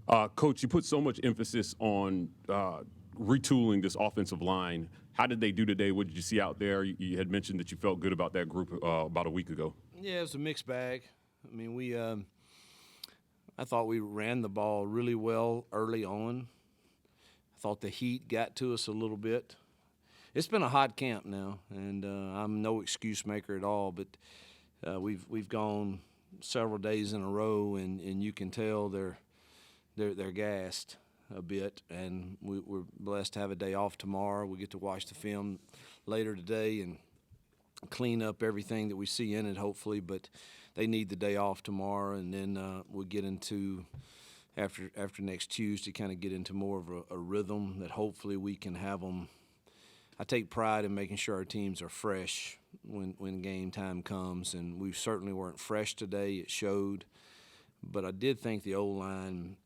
Coach, you put so much emphasis on retooling this offensive line. How did they do today? What did you see out there? You had mentioned that you felt good about that group about a week ago. Yeah, it was a mixed bag. I mean, I thought we ran the ball really well early on. I thought the heat got to us a little bit. It's been a hot camp now, and I'm no excuse maker at all, but we've gone several days in a row, and you can tell they're gassed a bit, and we're blessed to have a day off tomorrow. We get to watch the film later today and clean up everything that we see in it, hopefully, but they need the day off tomorrow, and then we'll get into after next Tuesday, kind of get into more of a rhythm that hopefully we can have them. I take pride in making sure our teams are fresh when game time comes, and we certainly weren't fresh today. It showed, but I did think the O-line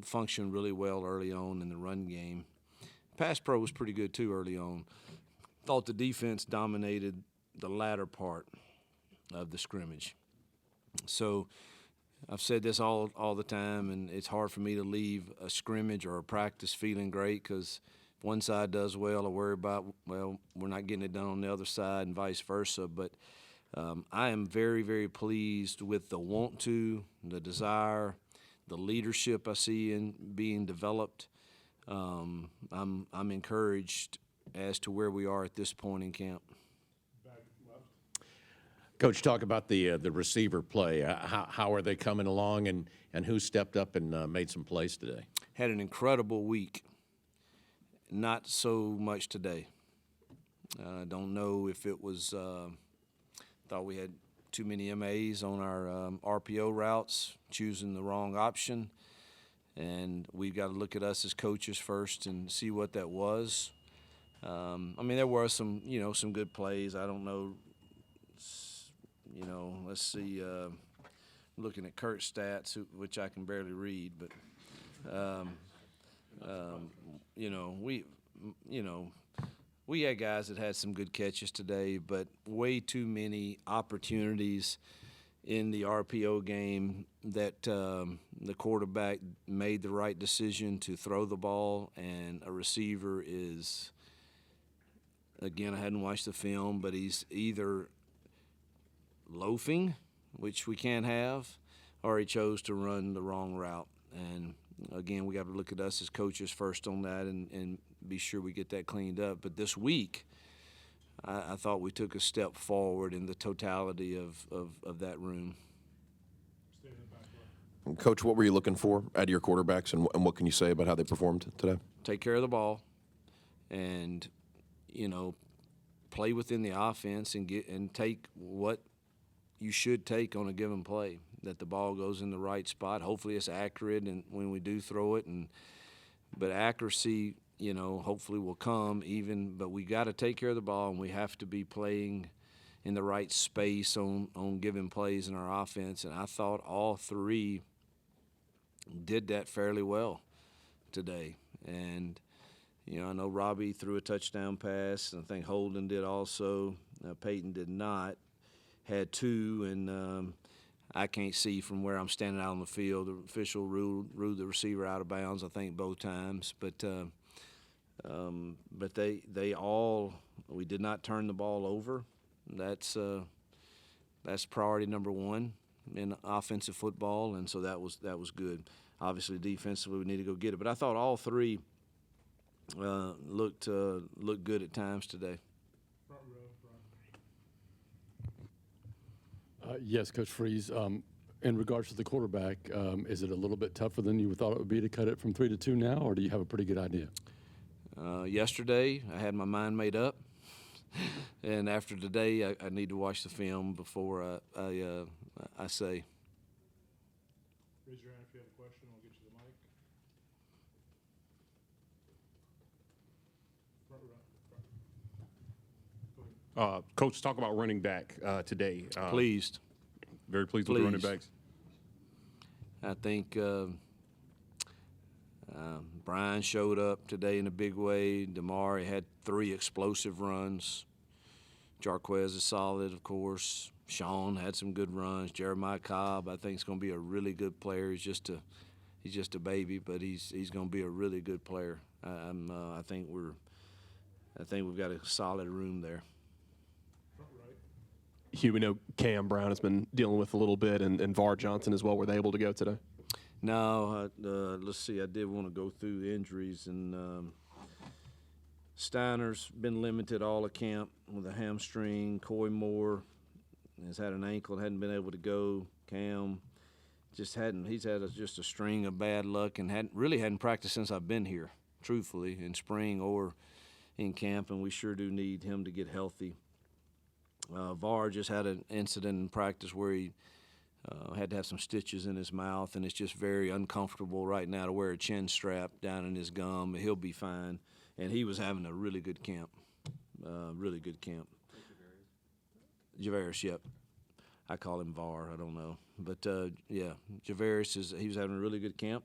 functioned really well early on in the run game. Pass pro was pretty good too early on. Thought the defense dominated the latter part of the scrimmage. So I've said this all the time, and it's hard for me to leave a scrimmage or a practice feeling great because if one side does well, I worry about, well, we're not getting it done on the other side and vice versa. But I am very, very pleased with the want to, the desire, the leadership I see in being developed. I'm encouraged as to where we are at this point in camp. Coach, talk about the receiver play. How are they coming along, and who stepped up and made some plays today? Had an incredible week. Not so much today. I don't know if it was thought we had too many MAs on our RPO routes, choosing the wrong option, and we've got to look at us as coaches first and see what that was. I mean, there were some good plays. I don't know. Let's see. Looking at Kurt's stats, which I can barely read, but we had guys that had some good catches today, but way too many opportunities in the RPO game that the quarterback made the right decision to throw the ball, and a receiver is, again, I hadn't watched the film, but he's either loafing, which we can't have, or he chose to run the wrong route. And again, we got to look at us as coaches first on that and be sure we get that cleaned up. But this week, I thought we took a step forward in the totality of that room. Coach, what were you looking for out of your quarterbacks, and what can you say about how they performed today? Take care of the ball and, play within the offense and take what you should take on a given play, that the ball goes in the right spot. Hopefully it's accurate and when we do throw it, but accuracy, hopefully will come but we got to take care of the ball, and we have to be playing in the right space on given plays in our offense. And I thought all three did that fairly well today. And I know Robbie threw a touchdown pass, and I think Holden did also. Peyton did not. Had two, and I can't see from where I'm standing out on the field. The official ruled the receiver out of bounds, I think, both times. But they all, we did not turn the ball over. That's priority number one in offensive football, and so that was good. Obviously, defensively, we need to go get it. But I thought all three looked good at times today. Yes, Coach Freeze. In regards to the quarterback, is it a little bit tougher than you thought it would be to cut it from 3 to 2 now, or do you have a pretty good idea? Yesterday, I had my mind made up, and after today, I need to watch the film before I say. Raise your hand if you have a question. I'll get you the mic. Go ahead. Coach, talk about running back today. Pleased. Very pleased with the running backs. I think Brian showed up today in a big way. Damari had 3 explosive runs. Jarquez is solid, of course. Sean had some good runs. Jeremiah Cobb, I think, is going to be a really good player. He's just a baby, but he's going to be a really good player. I think we've got a solid room there. Hugh, we know Cam Brown has been dealing with a little bit, and Var Johnson as well. Were they able to go today? No, let's see. I did want to go through injuries, and Steiner's been limited all of camp with a hamstring. Coy Moore has had an ankle, hadn't been able to go. Cam just hadn't. He's had just a string of bad luck, and hadn't practiced since I've been here, truthfully, in spring or in camp, and we sure do need him to get healthy. Var just had an incident in practice where he had to have some stitches in his mouth, and it's just very uncomfortable right now to wear a chin strap down in his gum. He'll be fine, and he was having a really good camp, Javarius, yep. I call him Var. I don't know, but yeah, Javarius he was having a really good camp.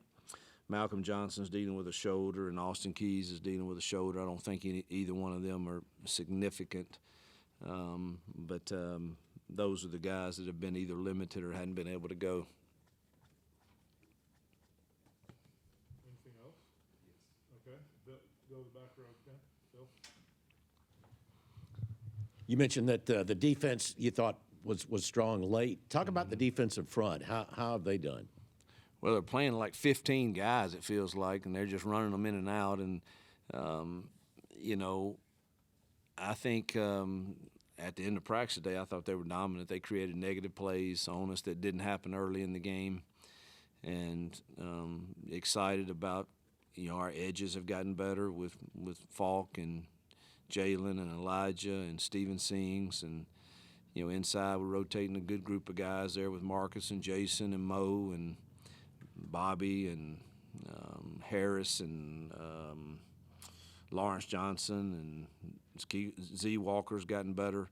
Malcolm Johnson's dealing with a shoulder, and Austin Keys is dealing with a shoulder. I don't think either one of them are significant. But those are the guys that have been either limited or hadn't been able to go. Anything else? Yes. Okay. Go to the back row, Ken. Phil? You mentioned that the defense you thought was strong late. Talk about the defensive front. How have they done? Well, they're playing like 15 guys, it feels like, and they're just running them in and out. And, I think at the end of practice today, I thought they were dominant. They created negative plays on us that didn't happen early in the game. And excited about, our edges have gotten better with Falk and Jalen and Elijah and Steven Sings. And, inside we're rotating a good group of guys there with Marcus and Jason and Mo and Bobby and Harris and Lawrence Johnson and Z Walker's gotten better.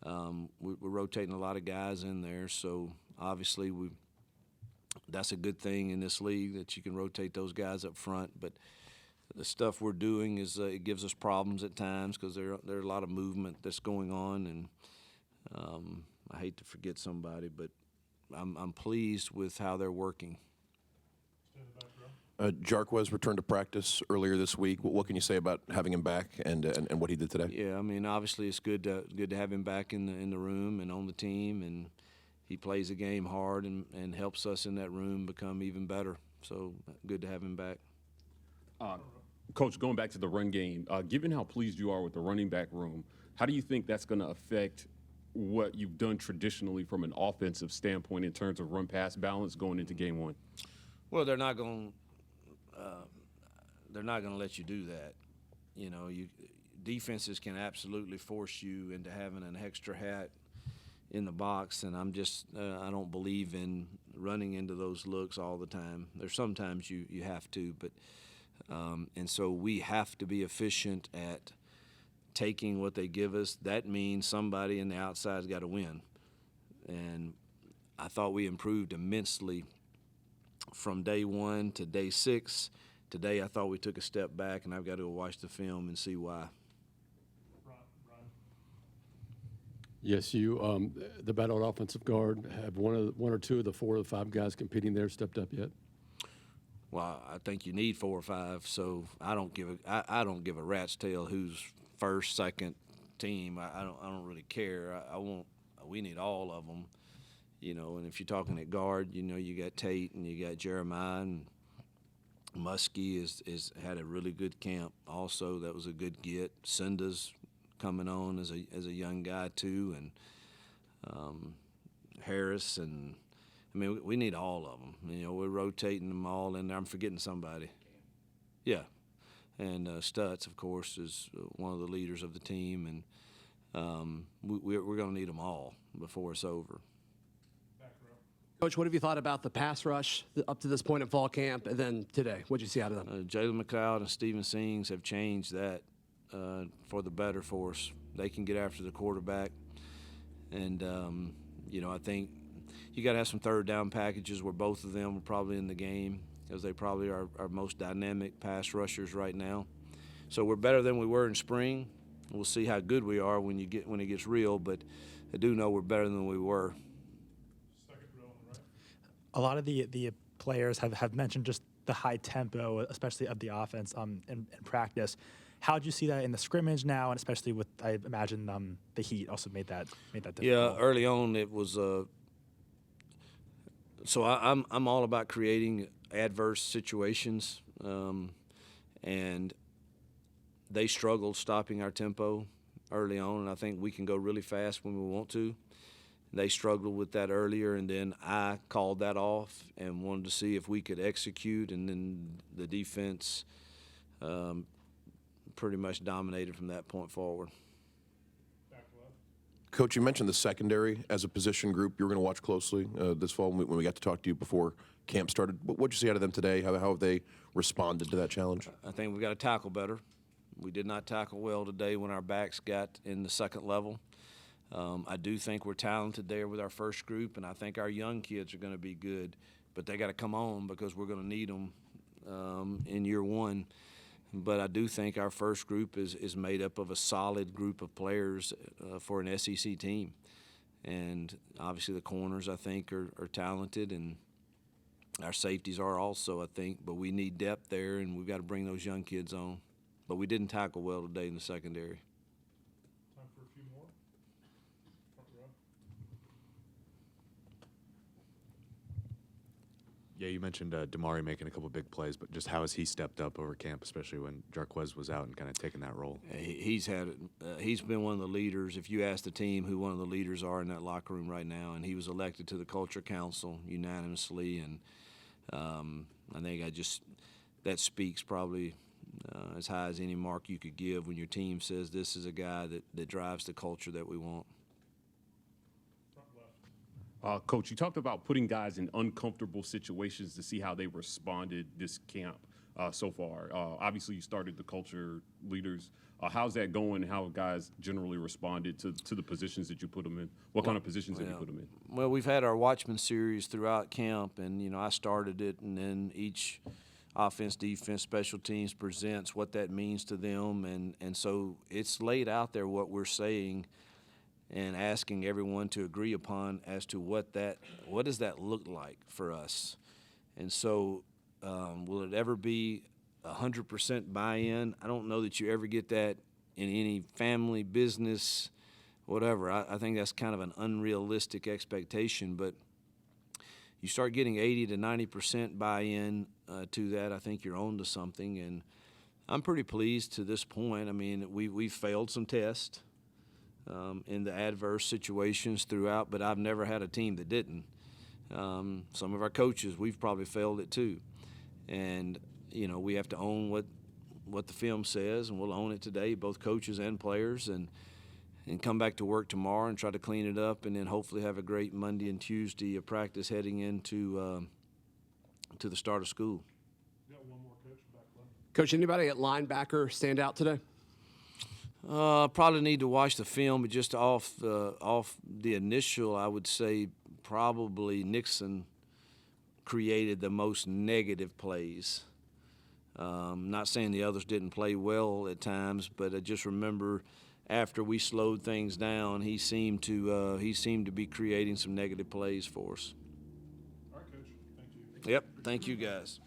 We're rotating a lot of guys in there, so obviously that's a good thing in this league that you can rotate those guys up front. But the stuff we're doing is it gives us problems at times because there are a lot of movement that's going on, and I hate to forget somebody, but I'm pleased with how they're working. Stay in the back row. Jarquez returned to practice earlier this week. What can you say about having him back and what he did today? Yeah, I mean, obviously it's good to have him back in the room and on the team, and he plays the game hard and helps us in that room become even better. So good to have him back. Coach, going back to the run game, given how pleased you are with the running back room, how do you think that's going to affect what you've done traditionally from an offensive standpoint in terms of run-pass balance going into game one? Well, they're not going to let you do that. Defenses can absolutely force you into having an extra hat in the box, and I don't believe in running into those looks all the time. There's sometimes you have to, but and so we have to be efficient at taking what they give us. That means somebody in the outside's got to win, and I thought we improved immensely from day 1 to day 6. Today, I thought we took a step back, and I've got to go watch the film and see why. Brian? Yes, the battle offensive guard, have one or two of the 4 or 5 guys competing there stepped up yet? Well, I think you need 4 or 5, so I don't give a rat's tail who's first, second team. I don't really care. We need all of them, And if you're talking at guard, you got Tate and you got Jeremiah, and Muskie is had a really good camp. Also, that was a good get. Cinda's coming on as a young guy too, and Harris, and I mean we need all of them. We're rotating them all in there. I'm forgetting somebody. Yeah, and Stutz, of course, is one of the leaders of the team, and we're going to need them all before it's over. Coach, what have you thought about the pass rush up to this point in fall camp, and then today? What did you see out of them? Jalen McLeod and Steven Sings have changed that for the better for us. They can get after the quarterback, and I think you got to have some third down packages where both of them are probably in the game, because they probably are our most dynamic pass rushers right now. So we're better than we were in spring. We'll see how good we are when it gets real, but do know we're better than we were. Second row on the right. A lot of the players have mentioned just the high tempo, especially of the offense in practice. How did you see that in the scrimmage now, and especially with, I imagine, the heat also made that difficult? Yeah, early on it was. So I'm all about creating adverse situations, and they struggled stopping our tempo early on, and I think we can go really fast when we want to. They struggled with that earlier, and then I called that off and wanted to see if we could execute, and then the defense pretty much dominated from that point forward. Back left. Coach, you mentioned the secondary as a position group you were going to watch closely this fall when we got to talk to you before camp started. What did you see out of them today? How have they responded to that challenge? I think we got to tackle better. We did not tackle well today when our backs got in the second level. I do think we're talented there with our first group, and I think our young kids are going to be good, but they got to come on because we're going to need them in year one. But I do think our first group is made up of a solid group of players for an SEC team. And obviously the corners, I think, are talented, and our safeties are also, I think. But we need depth there, and we've got to bring those young kids on. But we didn't tackle well today in the secondary. Time for a few more. Front row. Yeah, you mentioned Damari making a couple big plays, but just how has he stepped up over camp, especially when Jarquez was out and kind of taking that role? He's been one of the leaders. If you ask the team who one of the leaders are in that locker room right now, and he was elected to the Culture Council unanimously, and I think that speaks probably as high as any mark you could give when your team says this is a guy that drives the culture that we want. Coach, you talked about putting guys in uncomfortable situations to see how they responded this camp so far. Obviously, you started the culture leaders. How's that going? How have guys generally responded to the positions that you put them in? What kind of positions have you put them in? Well, we've had our Watchman series throughout camp, and, I started it, and then each offense, defense, special teams presents what that means to them, and so it's laid out there what we're saying and asking everyone to agree upon as to what does that look like for us. And so will it ever be 100% buy-in? I don't know that you ever get that in any family, business, whatever. I think that's kind of an unrealistic expectation, but you start getting 80 to 90% buy-in to that, I think you're on to something. And I'm pretty pleased to this point. I mean, we've failed some tests in the adverse situations throughout, but I've never had a team that didn't. Some of our coaches, we've probably failed it too. And, we have to own what the film says, and we'll own it today, both coaches and players, and come back to work tomorrow and try to clean it up, and then hopefully have a great Monday and Tuesday of practice heading into to the start of school. Got one more, Coach, back left. Coach, anybody at linebacker stand out today? Probably need to watch the film, but just off the initial, I would say probably Nixon created the most negative plays. Not saying the others didn't play well at times, but I just remember after we slowed things down, he seemed to be creating some negative plays for us. All right, Coach. Thank you. Yep. Thank you, guys.